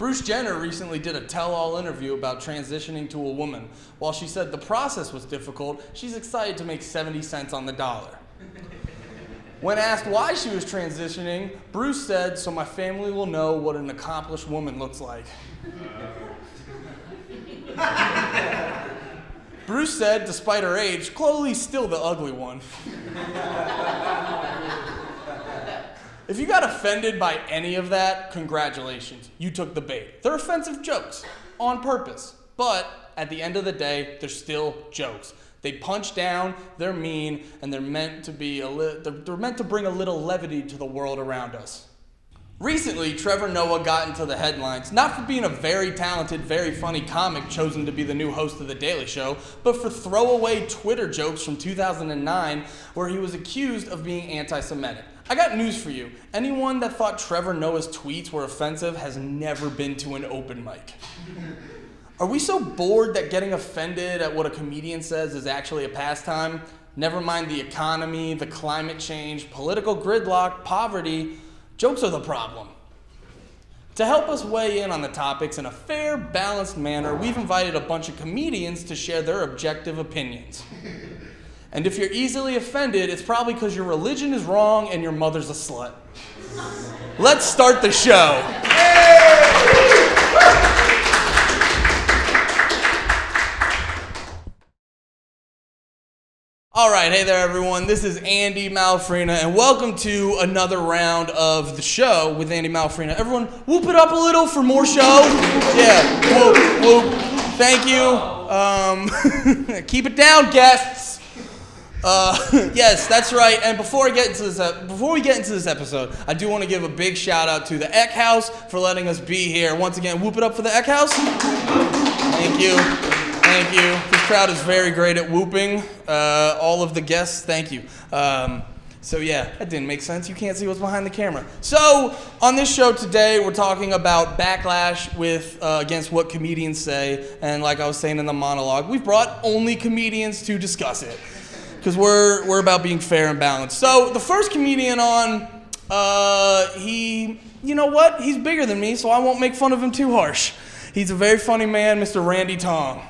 Bruce Jenner recently did a tell-all interview about transitioning to a woman. While she said the process was difficult, she's excited to make 70 cents on the dollar. When asked why she was transitioning, Bruce said, "So my family will know what an accomplished woman looks like." Bruce said, despite her age, Chloe's still the ugly one. If you got offended by any of that, congratulations. You took the bait. They're offensive jokes on purpose. But at the end of the day, they're still jokes. They punch down, they're mean, and they're meant to bring a little levity to the world around us. Recently, Trevor Noah got into the headlines, not for being a very talented, very funny comic chosen to be the new host of The Daily Show, but for throwaway Twitter jokes from 2009 where he was accused of being anti-Semitic. I got news for you. Anyone that thought Trevor Noah's tweets were offensive has never been to an open mic. Are we so bored that getting offended at what a comedian says is actually a pastime? Never mind the economy, the climate change, political gridlock, poverty. Jokes are the problem. To help us weigh in on the topics in a fair, balanced manner, we've invited a bunch of comedians to share their objective opinions. And if you're easily offended, it's probably because your religion is wrong and your mother's a slut. Let's start the show. All right, hey there, everyone. This is Andy Malfrina, and welcome to another round of the show with Andy Malfrina. Everyone, whoop it up a little for more show. Yeah, whoop, whoop. Thank you. Keep it down, guests. Yes, that's right. And before we get into this episode, I do want to give a big shout out to the Eck House for letting us be here. Once again, whoop it up for the Eck House. Thank you. Thank you. This crowd is very great at whooping. All of the guests, thank you. So yeah, that didn't make sense. You can't see what's behind the camera. So on this show today, we're talking about backlash against what comedians say. And like I was saying in the monologue, we've brought only comedians to discuss it because we're about being fair and balanced. So the first comedian on, you know what? He's bigger than me, so I won't make fun of him too harsh. He's a very funny man, Mr. Randy Tonge.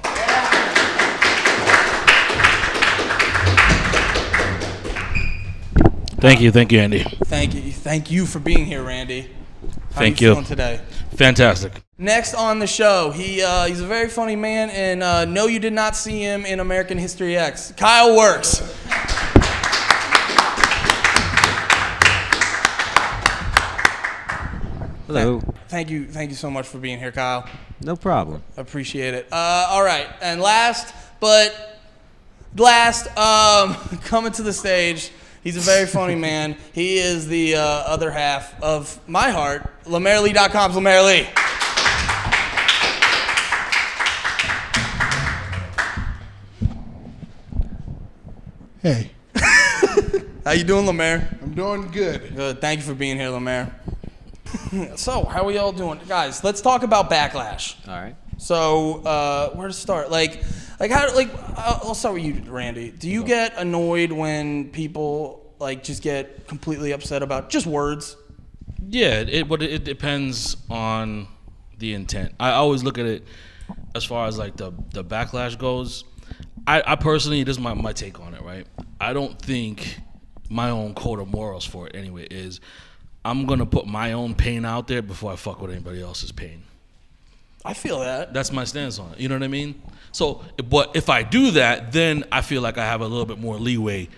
Thank you, Andy. Thank you for being here, Randy. How Thank are you you. feeling today? Fantastic. Next on the show, he's a very funny man, and no, you did not see him in American History X. Kyle Works. Hello. Thank you so much for being here, Kyle. No problem. Appreciate it. All right, and last, coming to the stage, he's a very funny man. He is the other half of my heart, LeMaireLee.com's LeMaire Lee. Hey. How you doing, LeMaire? I'm doing good. Good. Thank you for being here, LeMaire. So, how are we all doing? Guys, let's talk about backlash. All right. So, where to start? I'll start with you, Randy. Do you get annoyed when people just get completely upset about just words? Yeah, it depends on the intent. I always look at it as far as the backlash goes. I personally, this is my take on it, right? I don't think my own code of morals for it anyway is I'm gonna put my own pain out there before I fuck with anybody else's pain. I feel that. That's my stance on it. You know what I mean? So, but if I do that, then I feel like I have a little bit more leeway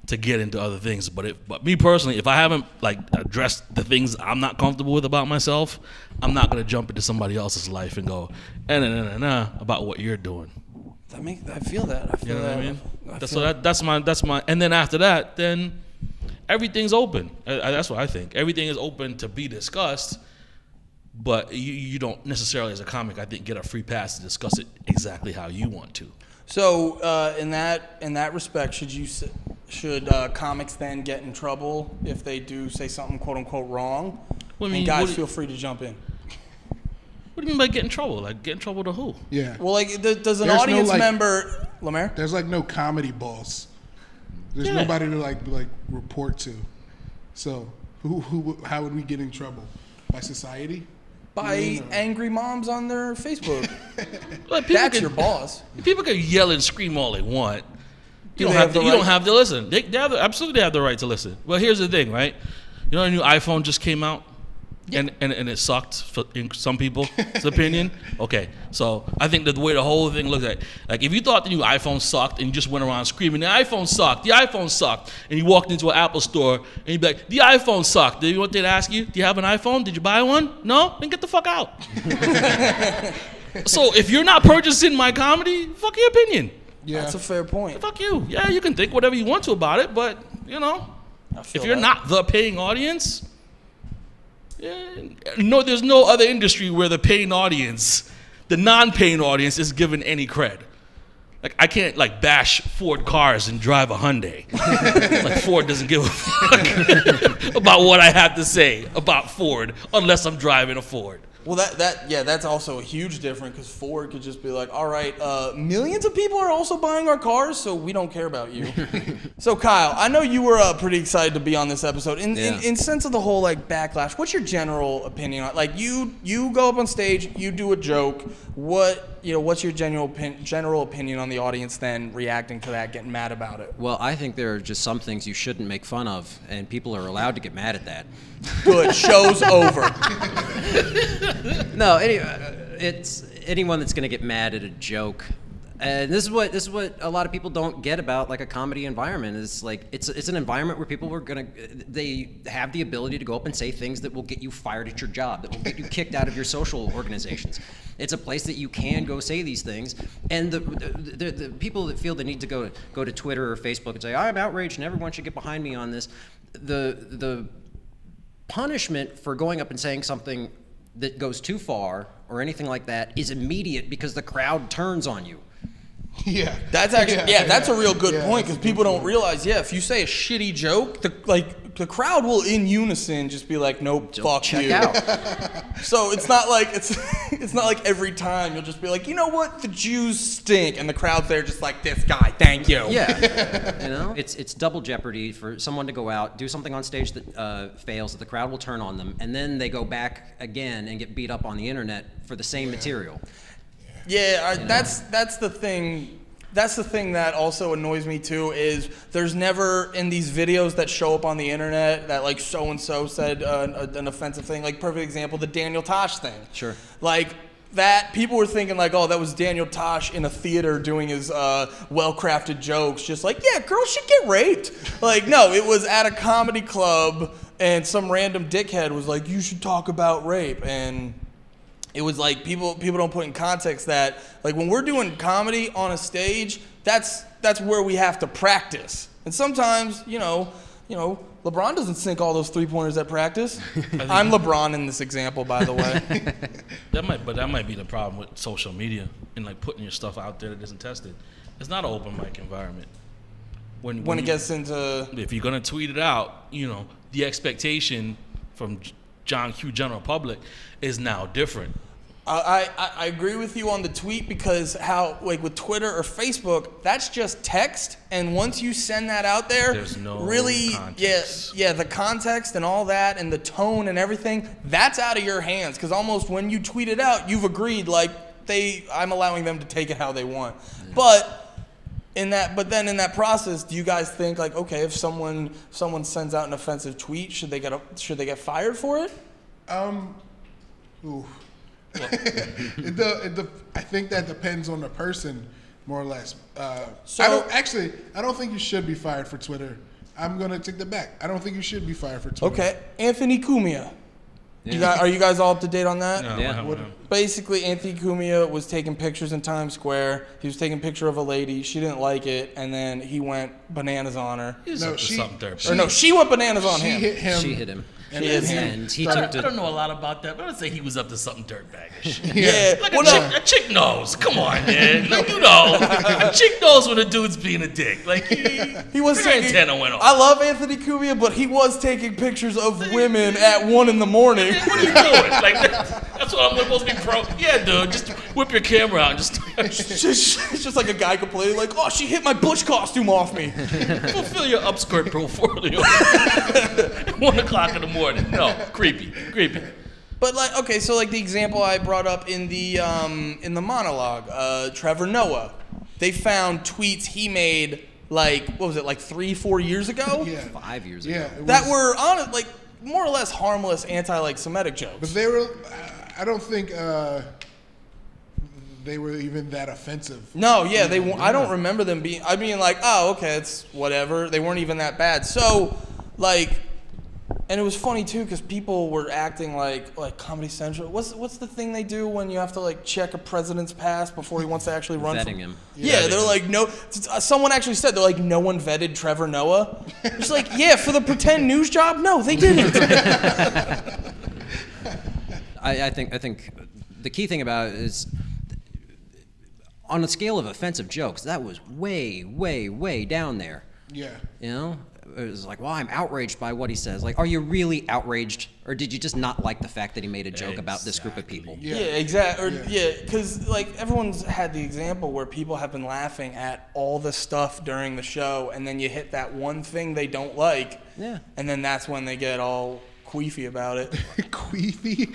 to get into other things. But me personally, if I haven't addressed the things I'm not comfortable with about myself, I'm not gonna jump into somebody else's life and go about what you're doing. I feel that. You know what I mean? That's my. And then after that, then everything's open. That's what I think. Everything is open to be discussed. But you don't necessarily, as a comic, I think, get a free pass to discuss it exactly how you want to. So in that respect, should comics then get in trouble if they do say something quote unquote wrong? Well, I mean, and guys, feel free to jump in. What do you mean by get in trouble? Get in trouble to who? Yeah. Well, does an audience member, LeMaire? There's no comedy boss. There's nobody to report to. So how would we get in trouble? By society? by angry moms on their Facebook. Like, That's your boss. People can yell and scream all they want. You Do don't they have have to. You don't have to listen. They absolutely have the right to listen. Well, here's the thing, right? You know, a new iPhone just came out, and it sucked in some people's opinion. Okay, so I think that the way the whole thing looks like if you thought the new iPhone sucked and you just went around screaming, the iPhone sucked, and you walked into an Apple store and you'd be like, the iPhone sucked. You know what they'd ask you? Do you have an iPhone? Did you buy one? No? Then get the fuck out. So if you're not purchasing my comedy, fuck your opinion. Yeah. That's a fair point. Fuck you. Yeah, you can think whatever you want to about it, but, you know, if you're that. not the paying audience, no, there's no other industry where the paying audience, the non-paying audience, is given any cred. Like, I can't, like, bash Ford cars and drive a Hyundai. Like, Ford doesn't give a fuck about what I have to say about Ford unless I'm driving a Ford. Well, that's also a huge difference because Ford could just be like, all right, millions of people are also buying our cars, so we don't care about you. So, Kyle, I know you were pretty excited to be on this episode. In sense of the whole like backlash, what's your general opinion on? Like, you go up on stage, you do a joke. What's your general opinion on the audience then reacting to that, getting mad about it? Well, I think there are just some things you shouldn't make fun of, and people are allowed to get mad at that. Good. Show's over. No, it's anyone that's going to get mad at a joke. And this is what a lot of people don't get about like a comedy environment is like it's an environment where people they have the ability to go up and say things that will get you fired at your job, that will get you kicked out of your social organizations. It's a place that you can go say these things, and the people that feel the need to go to Twitter or Facebook and say I'm outraged and everyone should get behind me on this. The punishment for going up and saying something that goes too far or anything like that is immediate because the crowd turns on you. Yeah. That's actually that's a real good point because people don't realize if you say a shitty joke, the crowd will in unison just be like, nope, fuck check you. out. So it's not like every time you'll just be like, you know what, the Jews stink, and the crowd's there just like, this guy, thank you. Yeah, you know, it's double jeopardy for someone to go out, do something on stage that fails, that the crowd will turn on them, and then they go back again and get beat up on the internet for the same material. Yeah, that's the thing. That's the thing that also annoys me too is there's never in these videos that show up on the internet that like so and so said an offensive thing. Like perfect example, the Daniel Tosh thing. Sure. Like that people were thinking like, oh, that was Daniel Tosh in a theater doing his well-crafted jokes, just like, yeah, girls should get raped. Like no, it was at a comedy club and some random dickhead was like, you should talk about rape, and it was like people don't put in context that like when we're doing comedy on a stage, that's where we have to practice. And sometimes, you know, LeBron doesn't sink all those 3-pointers at practice. I'm LeBron in this example, by the way. That might be the problem with social media and like putting your stuff out there that isn't tested. It's not an open mic environment. When it gets into, if you're gonna tweet it out, you know, the expectation from John Q. General Public is now different. I agree with you on the tweet because how like with Twitter or Facebook, that's just text, and once you send that out there, there's no really context. yeah the context and all that and the tone and everything, that's out of your hands because almost when you tweet it out, you've agreed like I'm allowing them to take it how they want. Yeah. But then in that process, do you guys think like, okay, if someone sends out an offensive tweet, should they get fired for it? I think that depends on the person, more or less. I don't think you should be fired for Twitter. I'm gonna take that back. I don't think you should be fired for Twitter. Okay, Anthony Cumia. Are you guys all up to date on that? No, yeah. Basically, Anthony Cumia was taking pictures in Times Square. He was taking a picture of a lady. She didn't like it, and then he went bananas on her. She went bananas on him. She hit him. And he I don't know a lot about that, but I would say he was up to something dirtbaggish. Yeah. Like a chick knows. Come on, man. Like, you know, a chick knows when a dude's being a dick. Like he was taking, antenna went off. I love Anthony Cumia, but he was taking pictures of women at 1 a.m. What are you doing? Like that's what I'm supposed to be pro. Yeah, dude, just whip your camera out and just. It's just like a guy complaining, like, oh, she hit my Bush costume off me. Fulfill your upskirt portfolio. 1 o'clock in the morning. No, creepy. But like, okay, so like the example I brought up in the monologue, Trevor Noah, they found tweets he made like, what was it, like 3-4 years ago? Yeah. 5 years ago. Yeah. That were on like more or less harmless Semitic jokes. But they were. I don't think they were even that offensive. No, yeah, I don't remember them being. I mean, like, oh, okay, it's whatever. They weren't even that bad. So, like, and it was funny too because people were acting like Comedy Central. What's the thing they do when you have to like check a president's pass before he wants to actually run? Vetting him. Yeah, they're like, no. Someone actually said they're like, no one vetted Trevor Noah. It's like, yeah, for the pretend news job. No, they didn't. I think the key thing about it is, on a scale of offensive jokes, that was way, way, way down there. Yeah. You know, it was like, well, I'm outraged by what he says. Like, are you really outraged, or did you just not like the fact that he made a joke about this group of people? Yeah, exactly. Yeah, because like everyone's had the example where people have been laughing at all the stuff during the show, and then you hit that one thing they don't like, and then that's when they get all queefy about it. Queefy.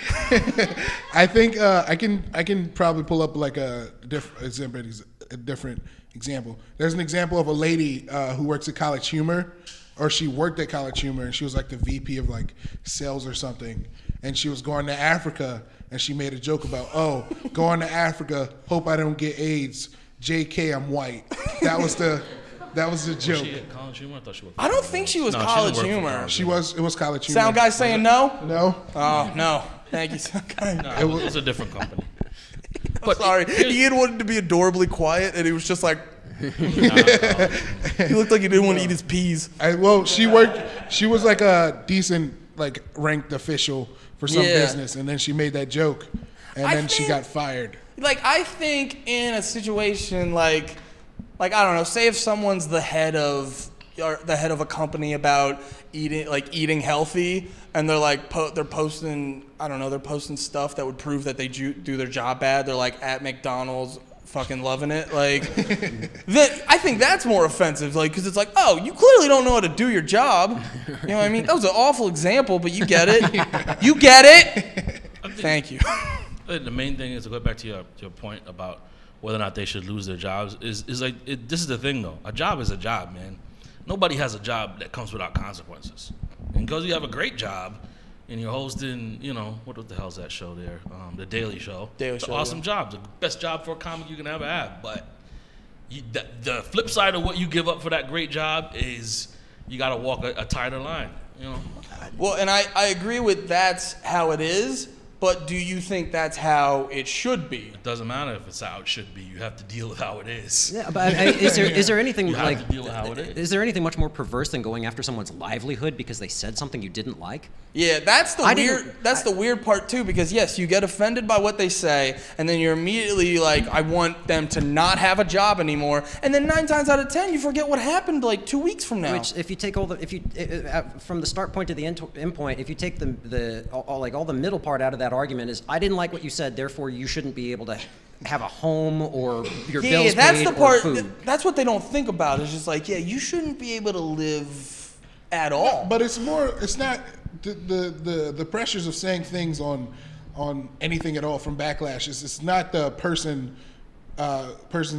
I think I can probably pull up like a different example. There's an example of a lady who works at College Humor, or she worked at College Humor, and she was like the VP of like sales or something, and she was going to Africa, and she made a joke about, oh, going to Africa, hope I don't get AIDS. JK, I'm white. That was the joke. Was she at College Humor? I thought she worked. I don't think she was College Humor. It was College Humor. Sound guy saying no? No. Oh, no. Thank you, Sound guy. No, it was a different company. But sorry, Ian wanted to be adorably quiet, and he was just like, he looked like he didn't want to eat his peas. She was like a decent, like ranked official for some business, and then she made that joke, and then she got fired. Like, I think in a situation like I don't know, say if someone's the head of a company about eating healthy, and they're like they're posting stuff that would prove that they do their job bad. They're like at McDonald's fucking loving it. Like, I think that's more offensive. Like, because it's like, oh, you clearly don't know how to do your job. You know what I mean? That was an awful example, but you get it. You get it. Thank you. The main thing is to go back to your point about whether or not they should lose their jobs is like this is the thing though. A job is a job, man. Nobody has a job that comes without consequences. And because you have a great job and you're hosting, you know, what the hell's that show there? The Daily Show. It's an awesome job. The best job for a comic you can ever have. But the flip side of what you give up for that great job is you got to walk a tighter line, you know. Well, and I agree with that's how it is. But do you think that's how it should be? It doesn't matter if it's how it should be. You have to deal with how it is. Yeah, but is there anything you like have to deal with how it is. Is there anything much more perverse than going after someone's livelihood because they said something you didn't like? Yeah, that's the weird part too, because yes, you get offended by what they say, and then you're immediately like, I want them to not have a job anymore, and then 9 times out of 10 you forget what happened like 2 weeks from now. Which, if you take from the start point to the end point, if you take all the middle part out of that argument is, I didn't like what you said, therefore you shouldn't be able to have a home or your bills paid that's the part. or food. That's what they don't think about. It's just like, yeah, you shouldn't be able to live at all. No, but it's not the pressures of saying things on anything at all from Backlash. It's not the person's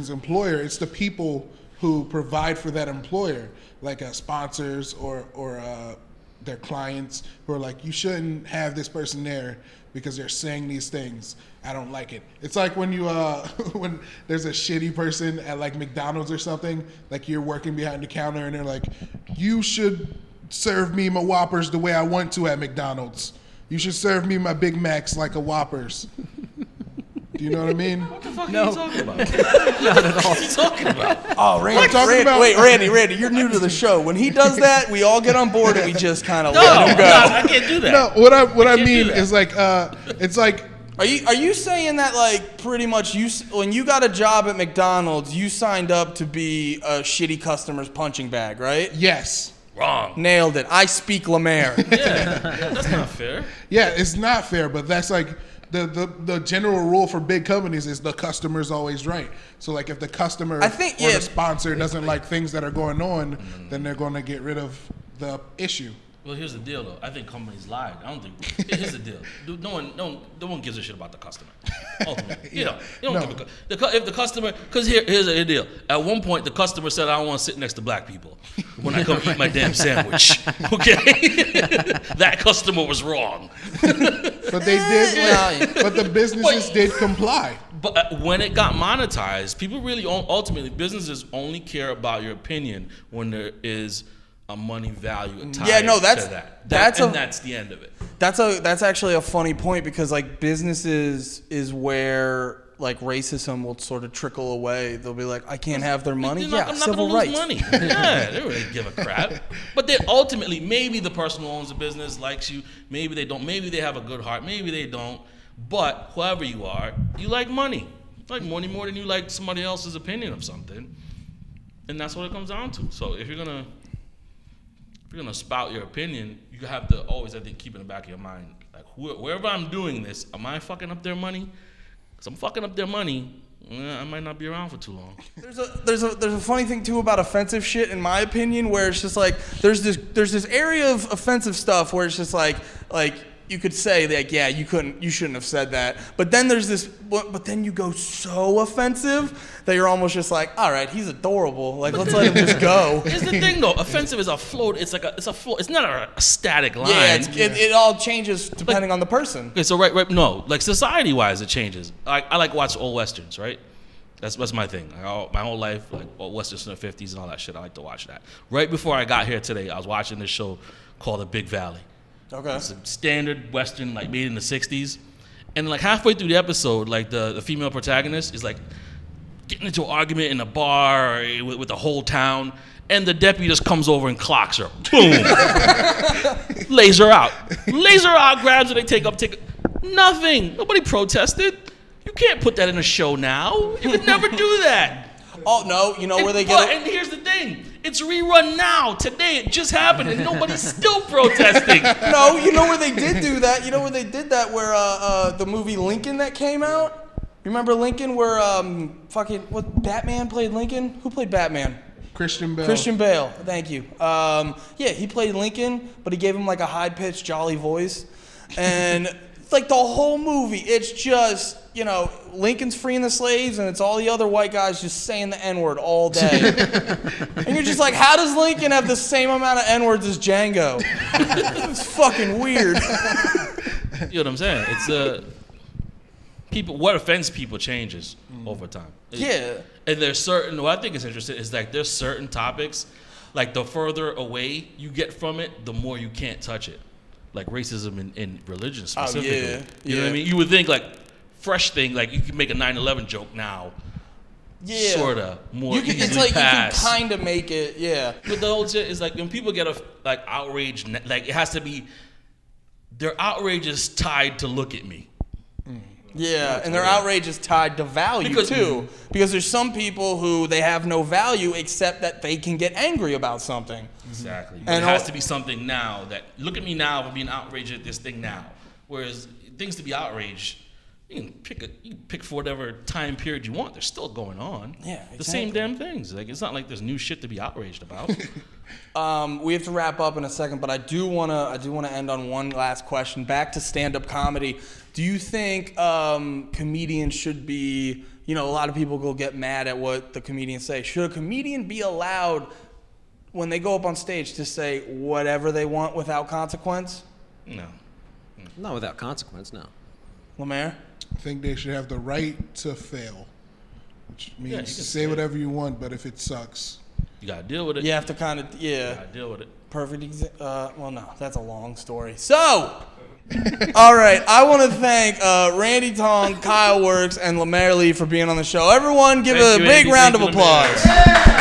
employer. It's the people who provide for that employer, like sponsors or their clients, who are like, you shouldn't have this person there because they're saying these things. I don't like it. It's like when you when there's a shitty person at like McDonald's or something, like you're working behind the counter and they're like, you should serve me my Whoppers the way I want to at McDonald's. You should serve me my Big Macs like a Whoppers. Do you know what I mean? What the fuck are you talking about? Not at all. What are you talking about? Oh, Randy, you're new to the show. When he does that, we all get on board and we just kind of let him go. No, I can't do that. No, what I mean is like, it's like. Are you saying that like pretty much when you got a job at McDonald's, you signed up to be a shitty customer's punching bag, right? Yes. Wrong. Nailed it. I speak LeMaire. Yeah, that's not fair. Yeah, it's not fair, but that's like the general rule for big companies is the customer's always right. So like if the customer or the sponsor doesn't like things that are going on, then they're going to get rid of the issue. Well, here's the deal, though. I think companies lied. I don't think. Here's the deal. No one gives a shit about the customer. Ultimately, you don't give if the customer. Because here's the deal. At one point, the customer said, "I don't want to sit next to black people when I come eat my damn sandwich." Okay, that customer was wrong. But they did. But the businesses did comply. But when it got monetized, people really ultimately businesses only care about your opinion when there is a money value tied to that. That's the end of it. That's actually a funny point because like businesses is where like racism will sort of trickle away. They'll be like, I can't have their money. I'm not civil gonna rights. lose money. Yeah, they don't really give a crap. But then ultimately, maybe the person who owns the business likes you. Maybe they don't. Maybe they have a good heart. Maybe they don't. But whoever you are, you like money. You like money more than you like somebody else's opinion of something. And that's what it comes down to. So if you're gonna spout your opinion, you have to always, I think, keep in the back of your mind, like wherever I'm doing this, am I fucking up their money? Because I'm fucking up their money, I might not be around for too long. There's a funny thing too about offensive shit, in my opinion, where it's just like there's this area of offensive stuff where it's just like you could say that you shouldn't have said that, but then there's this, but then you go so offensive that you're almost just like, all right, he's adorable, like let's let him just go. Here's the thing though, offensive is a float. It's a float. It's not a static line. Yeah, it all changes depending on the person. Okay, so right, no, like society wise, it changes. I like watch old westerns, right? That's my thing. My whole life, like old westerns in the 50s and all that shit. I like to watch that. Right before I got here today, I was watching this show called The Big Valley. Okay. It's a standard Western, like made in the 60s. And like halfway through the episode, like the female protagonist is like getting into an argument in a bar with the whole town. And the deputy just comes over and clocks her. Boom. Lays her out. Grabs her, they take up. Nothing. Nobody protested. You can't put that in a show now. You could never do that. Oh, no, you know where they get it? And here's the thing. It's rerun now. Today it just happened and nobody's still protesting. No, you know where they did do that? You know where they did that? Where the movie Lincoln that came out? You remember Lincoln where Batman played Lincoln? Who played Batman? Christian Bale, thank you. Yeah, he played Lincoln, but he gave him like a high-pitched, jolly voice. And like the whole movie, it's just, you know, Lincoln's freeing the slaves, and it's all the other white guys just saying the N-word all day. And you're just like, how does Lincoln have the same amount of N-words as Django? It's fucking weird. You know what I'm saying? It's what offends people changes over time. Yeah. And there's what I think is interesting is like there's certain topics, like the further away you get from it, the more you can't touch it. Like racism in religion specifically. Oh, yeah. You know what I mean? You would think like fresh thing, like you can make a 9/11 joke now. Yeah. Sorta more easily it's like pass. you can kind of make it, yeah. But the whole shit is like when people get outraged, like it has to be their outrage is tied to look at me. Yeah, and their outrage is tied to value too. Because there's some people who they have no value except that they can get angry about something. Exactly. And it has to be something now that, look at me now for being outraged at this thing now. Whereas things to be outraged, you can pick for whatever time period you want. They're still going on. Yeah, exactly. The same damn things. Like it's not like there's new shit to be outraged about. We have to wrap up in a second, but I do wanna end on one last question. Back to stand-up comedy. Do you think comedians should be, you know, a lot of people go get mad at what the comedians say. Should a comedian be allowed, when they go up on stage, to say whatever they want without consequence? No. Not without consequence, no. LeMaire? I think they should have the right to fail, which means you can say whatever you want, but if it sucks, you gotta deal with it. You have to kind of, yeah. You gotta deal with it. Perfect well, no, that's a long story. So, all right, I want to thank Randy Tonge, Kyle Works, and LeMaire Lee for being on the show. Everyone give a big round of applause. Yeah.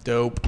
Dope.